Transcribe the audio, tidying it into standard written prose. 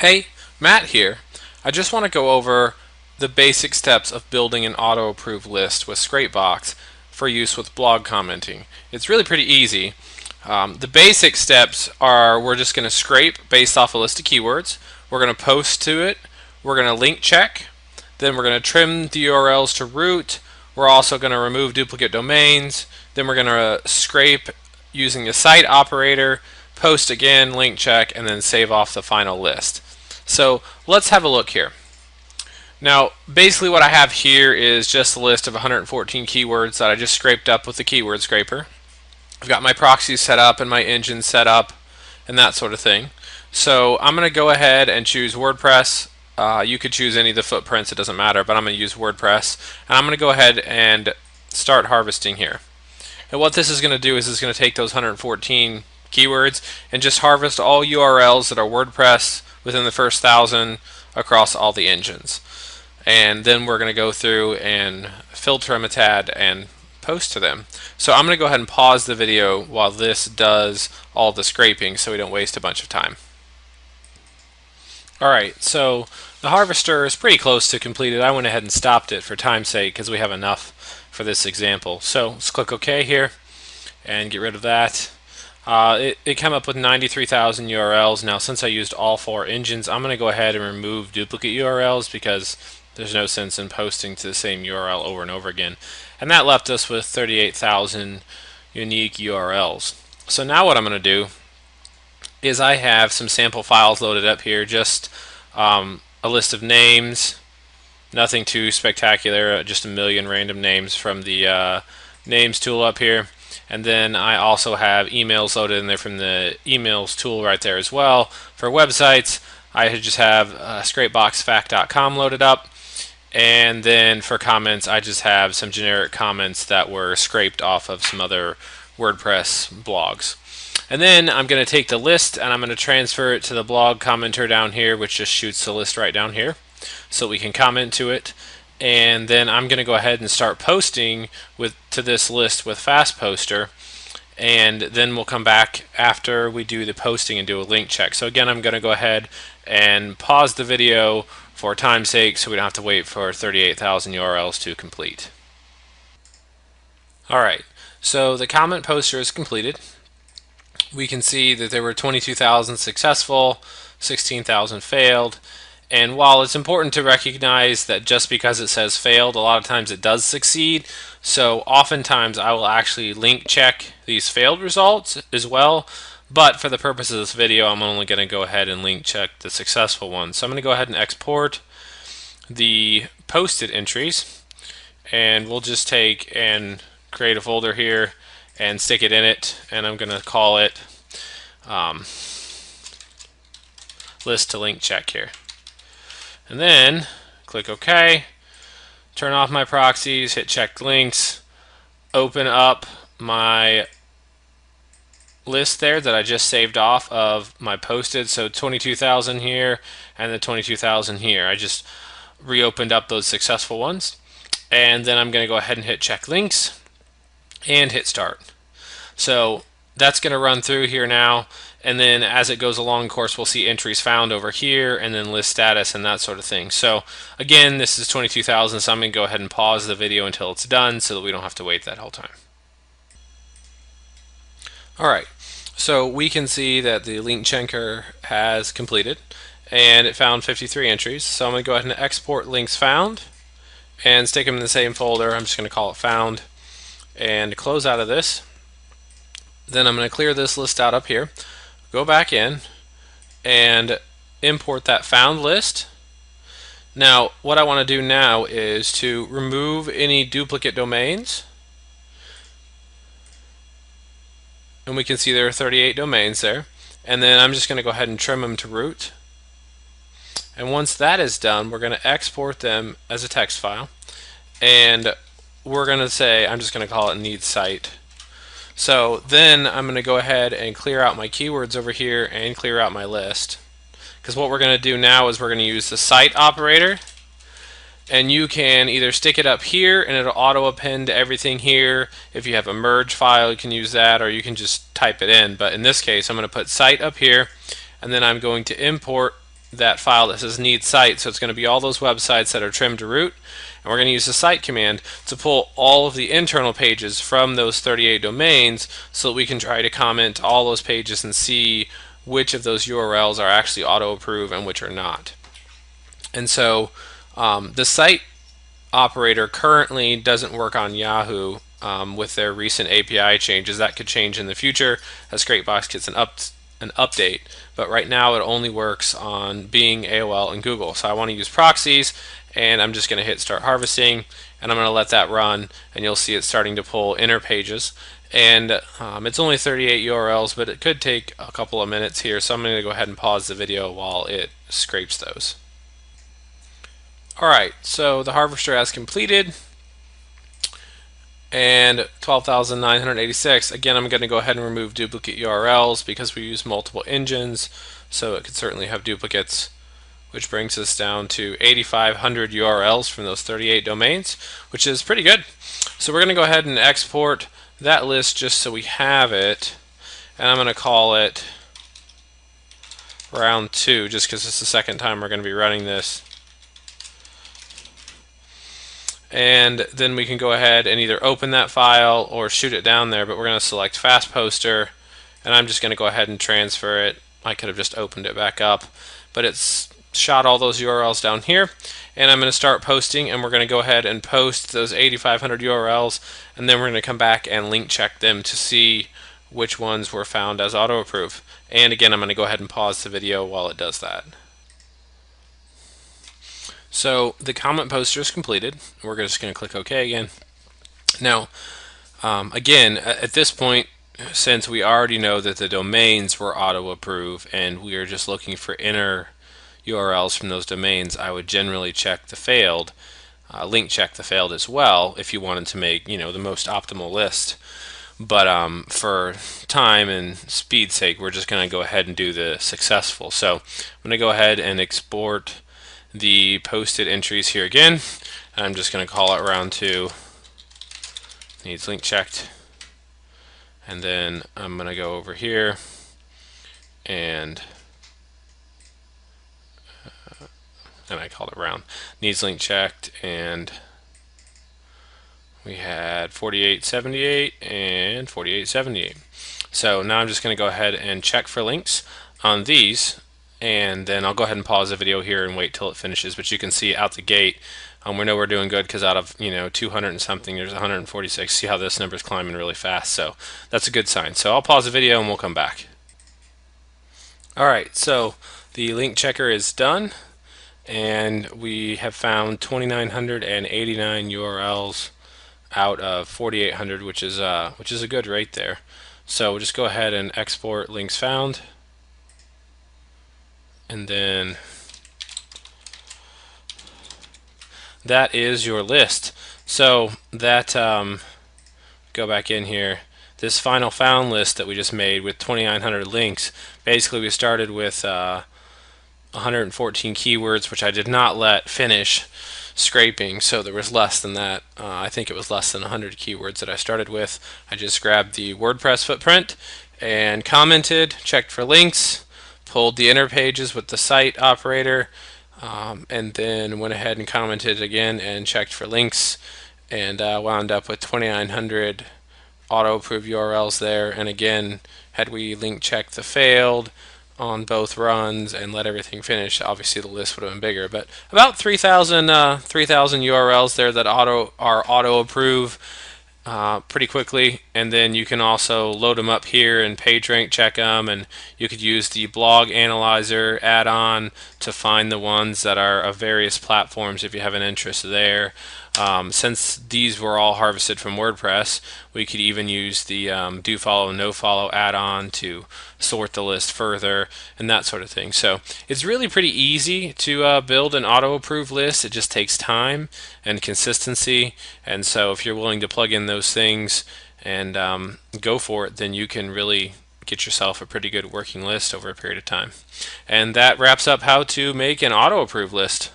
Hey, Matt here. I just want to go over the basic steps of building an auto-approve list with Scrapebox for use with blog commenting. It's really pretty easy. The basic steps are we're just going to scrape based off a list of keywords. We're going to post to it. We're going to link check. Then we're going to trim the URLs to root. We're also going to remove duplicate domains. Then we're going to scrape using the cite operator, post again, link check, and then save off the final list. So let's have a look here. Now basically what I have here is just a list of 114 keywords that I just scraped up with the keyword scraper. I've got my proxies set up and my engine set up and that sort of thing. So I'm going to go ahead and choose WordPress. You could choose any of the footprints, it doesn't matter, but I'm going to use WordPress. And I'm going to go ahead and start harvesting here. And what this is going to do is it's going to take those 114 keywords and just harvest all URLs that are WordPress within the first 1,000 across all the engines. And then we're going to go through and filter them a tad and post to them. So I'm going to go ahead and pause the video while this does all the scraping so we don't waste a bunch of time. Alright, so the harvester is pretty close to completed. I went ahead and stopped it for time's sake because we have enough for this example. So let's click OK here and get rid of that. It came up with 93,000 URLs. Now since I used all 4 engines, I'm going to go ahead and remove duplicate URLs because there's no sense in posting to the same URL over and over again. And that left us with 38,000 unique URLs. So now what I'm going to do is I have some sample files loaded up here, just a list of names, nothing too spectacular, just a million random names from the names tool up here. And then I also have emails loaded in there from the emails tool right there as well. For websites, I just have scrapeboxfact.com loaded up. And then for comments, I just have some generic comments that were scraped off of some other WordPress blogs. And then I'm going to take the list and I'm going to transfer it to the blog commenter down here, which just shoots the list right down here so we can comment to it. And then I'm going to go ahead and start posting to this list with Fast Poster, and then we'll come back after we do the posting and do a link check. So again, I'm going to go ahead and pause the video for time's sake so we don't have to wait for 38,000 URLs to complete. Alright, so the comment poster is completed. We can see that there were 22,000 successful, 16,000 failed. And while it's important to recognize that just because it says failed, a lot of times it does succeed. So oftentimes I will actually link check these failed results as well. But for the purpose of this video, I'm only going to go ahead and link check the successful ones. So I'm going to go ahead and export the posted entries. And we'll just take and create a folder here and stick it in it. And I'm going to call it list to link check here. And then click OK, turn off my proxies, hit check links, open up my list there that I just saved off of my posted, so 22,000 here and the 22,000 here. I just reopened up those successful ones, and then I'm going to go ahead and hit check links and hit start. So that's going to run through here now, and then as it goes along, of course, we'll see entries found over here and then list status and that sort of thing. So again, this is 22,000, so I'm going to go ahead and pause the video until it's done so that we don't have to wait that whole time. Alright, so we can see that the link checker has completed and it found 53 entries. So I'm going to go ahead and export links found and stick them in the same folder. I'm just going to call it found and close out of this. Then I'm going to clear this list out up here, go back in and import that found list. Now what I want to do now is to remove any duplicate domains, and we can see there are 38 domains there, and then I'm just going to go ahead and trim them to root. And once that is done, we're going to export them as a text file, and we're going to say, I'm just going to call it need cite. So then I'm going to go ahead and clear out my keywords over here and clear out my list, because what we're going to do now is we're going to use the cite operator, and you can either stick it up here and it'll auto append everything here. If you have a merge file, you can use that, or you can just type it in. But in this case, I'm going to put cite up here, and then I'm going to import that file that says need site. So it's going to be all those websites that are trimmed to root. And we're going to use the site command to pull all of the internal pages from those 38 domains so that we can try to comment all those pages and see which of those URLs are actually auto-approve and which are not. And so the site operator currently doesn't work on Yahoo with their recent API changes. That could change in the future as Scrapebox gets an update, but right now it only works on Bing, AOL, and Google. So I want to use proxies, and I'm just going to hit start harvesting, and I'm going to let that run, and you'll see it starting to pull inner pages. And it's only 38 URLs, but it could take a couple of minutes here, so I'm going to go ahead and pause the video while it scrapes those. Alright, so the harvester has completed, and 12,986. Again, I'm going to go ahead and remove duplicate URLs because we use multiple engines, so it could certainly have duplicates, which brings us down to 8,500 URLs from those 38 domains, which is pretty good. So we're going to go ahead and export that list just so we have it, and I'm going to call it round 2 just because it's the second time we're going to be running this. And then we can go ahead and either open that file or shoot it down there, but we're going to select fast poster, and I'm just going to go ahead and transfer it. I could have just opened it back up, but it's shot all those URLs down here, and I'm going to start posting, and we're going to go ahead and post those 8,500 URLs, and then we're going to come back and link check them to see which ones were found as auto approve. And again, I'm going to go ahead and pause the video while it does that. So the comment poster is completed. We're just going to click OK again. Now, again, at this point, since we already know that the domains were auto-approve and we are just looking for inner URLs from those domains, I would generally check the failed, link check the failed as well if you wanted to make, the most optimal list. But for time and speed's sake, we're just going to go ahead and do the successful. So I'm going to go ahead and export the posted entries here again. I'm just going to call it round 2. Needs link checked. And then I'm going to go over here and I called it round. Needs link checked, and we had 4878 and 4878. So now I'm just going to go ahead and check for links on these, and then I'll go ahead and pause the video here and wait till it finishes. But you can see out the gate, we know we're doing good because out of 200 and something, there's 146. See how this number is climbing really fast, so that's a good sign. So I'll pause the video and we'll come back. Alright, so the link checker is done, and we have found 2,989 URLs out of 4,800, which is a good rate there. So we'll just go ahead and export links found, and then that is your list. So that go back in here, this final found list that we just made with 2,900 links, basically we started with 114 keywords, which I did not let finish scraping, so there was less than that. I think it was less than 100 keywords that I started with. I just grabbed the WordPress footprint and commented, checked for links, pulled the inner pages with the site operator, and then went ahead and commented again and checked for links, and wound up with 2,900 auto-approve URLs there. And again, had we link checked the failed on both runs and let everything finish, obviously the list would have been bigger, but about 3,000 URLs there that are auto-approve pretty quickly. And then you can also load them up here and PageRank check them, and you could use the blog analyzer add-on to find the ones that are of various platforms if you have an interest there. Since these were all harvested from WordPress, we could even use the do follow no follow add-on to sort the list further and that sort of thing. So it's really pretty easy to build an auto-approve list. It just takes time and consistency, and so if you're willing to plug in those things and go for it, then you can really get yourself a pretty good working list over a period of time. And that wraps up how to make an auto-approve list.